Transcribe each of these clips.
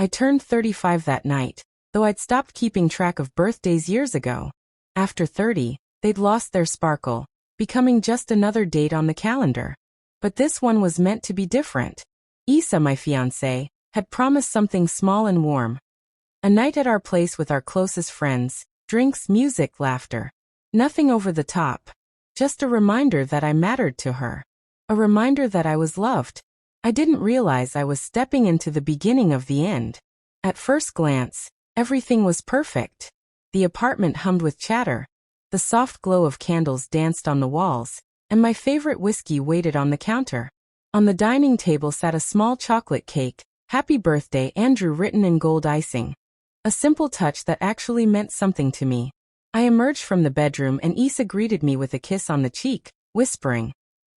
I turned 35 that night, though I'd stopped keeping track of birthdays years ago. After 30, they'd lost their sparkle, becoming just another date on the calendar. But this one was meant to be different. Issa, my fiancé, had promised something small and warm. A night at our place with our closest friends, drinks, music, laughter. Nothing over the top. Just a reminder that I mattered to her. A reminder that I was loved. I didn't realize I was stepping into the beginning of the end. At first glance, everything was perfect. The apartment hummed with chatter. The soft glow of candles danced on the walls, and my favorite whiskey waited on the counter. On the dining table sat a small chocolate cake, "Happy Birthday, Andrew," written in gold icing. A simple touch that actually meant something to me. I emerged from the bedroom and Issa greeted me with a kiss on the cheek, whispering,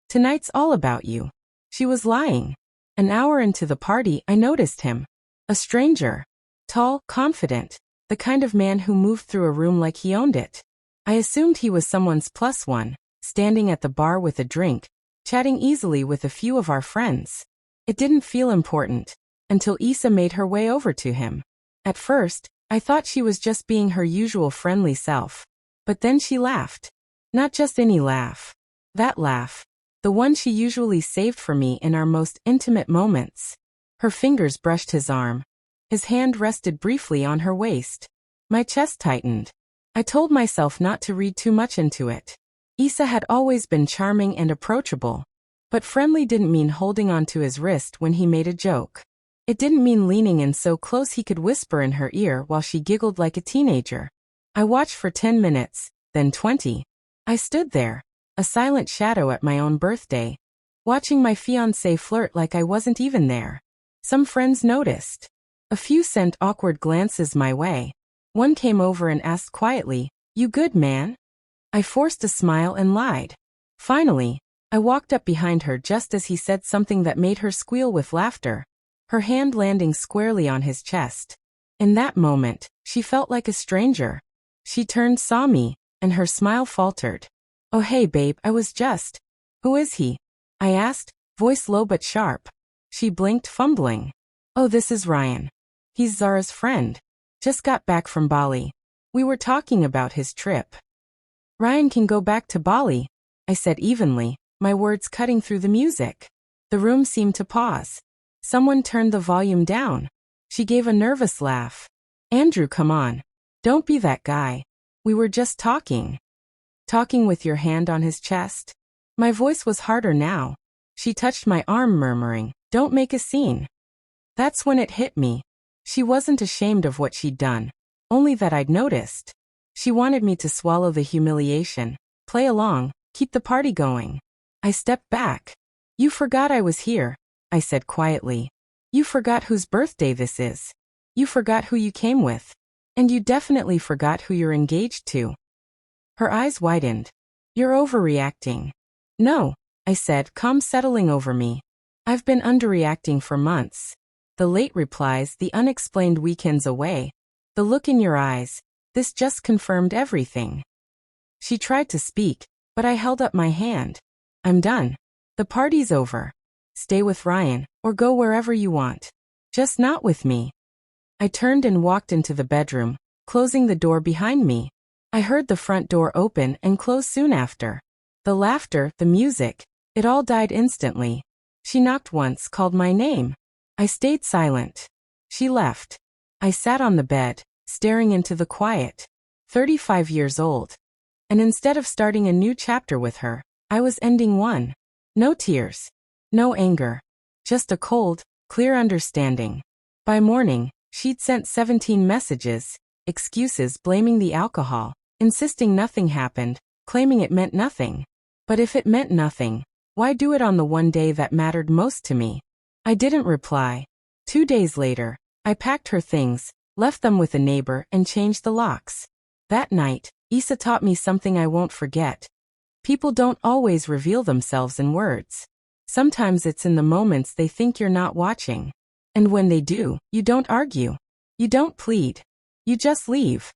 "Tonight's all about you." She was lying. An hour into the party, I noticed him. A stranger. Tall, confident. The kind of man who moved through a room like he owned it. I assumed he was someone's plus one, standing at the bar with a drink, chatting easily with a few of our friends. It didn't feel important, until Issa made her way over to him. At first, I thought she was just being her usual friendly self. But then she laughed. Not just any laugh. That laugh. The one she usually saved for me in our most intimate moments. Her fingers brushed his arm. His hand rested briefly on her waist. My chest tightened. I told myself not to read too much into it. Issa had always been charming and approachable. But friendly didn't mean holding onto his wrist when he made a joke. It didn't mean leaning in so close he could whisper in her ear while she giggled like a teenager. I watched for 10 minutes, then 20. I stood there, a silent shadow at my own birthday, watching my fiancé flirt like I wasn't even there. Some friends noticed. A few sent awkward glances my way. One came over and asked quietly, "You good, man?" I forced a smile and lied. Finally, I walked up behind her just as he said something that made her squeal with laughter, her hand landing squarely on his chest. In that moment, she felt like a stranger. She turned, saw me, and her smile faltered. "Oh hey babe, I was just..." "Who is he?" I asked, voice low but sharp. She blinked, fumbling. "Oh, this is Ryan. He's Zara's friend. Just got back from Bali. We were talking about his trip." "Ryan can go back to Bali," I said evenly, my words cutting through the music. The room seemed to pause. Someone turned the volume down. She gave a nervous laugh. "Andrew, come on. Don't be that guy. We were just talking." "Talking with your hand on his chest?" My voice was harder now. She touched my arm, murmuring, "Don't make a scene." That's when it hit me. She wasn't ashamed of what she'd done, only that I'd noticed. She wanted me to swallow the humiliation, play along, keep the party going. I stepped back. "You forgot I was here," I said quietly. "You forgot whose birthday this is. You forgot who you came with. And you definitely forgot who you're engaged to." Her eyes widened. "You're overreacting." "No," I said, calm settling over me. "I've been underreacting for months." The late replies, the unexplained weekends away, the look in your eyes, this just confirmed everything. She tried to speak, but I held up my hand. "I'm done. The party's over. Stay with Ryan, or go wherever you want. Just not with me." I turned and walked into the bedroom, closing the door behind me. I heard the front door open and close soon after. The laughter, the music, it all died instantly. She knocked once, called my name. I stayed silent. She left. I sat on the bed, staring into the quiet. 35 years old. And instead of starting a new chapter with her, I was ending one. No tears. No anger. Just a cold, clear understanding. By morning, she'd sent 17 messages, excuses blaming the alcohol, insisting nothing happened, claiming it meant nothing. But if it meant nothing, why do it on the one day that mattered most to me? I didn't reply. 2 days later, I packed her things, left them with a neighbor, and changed the locks. That night, Issa taught me something I won't forget. People don't always reveal themselves in words. Sometimes it's in the moments they think you're not watching. And when they do, you don't argue. You don't plead. You just leave.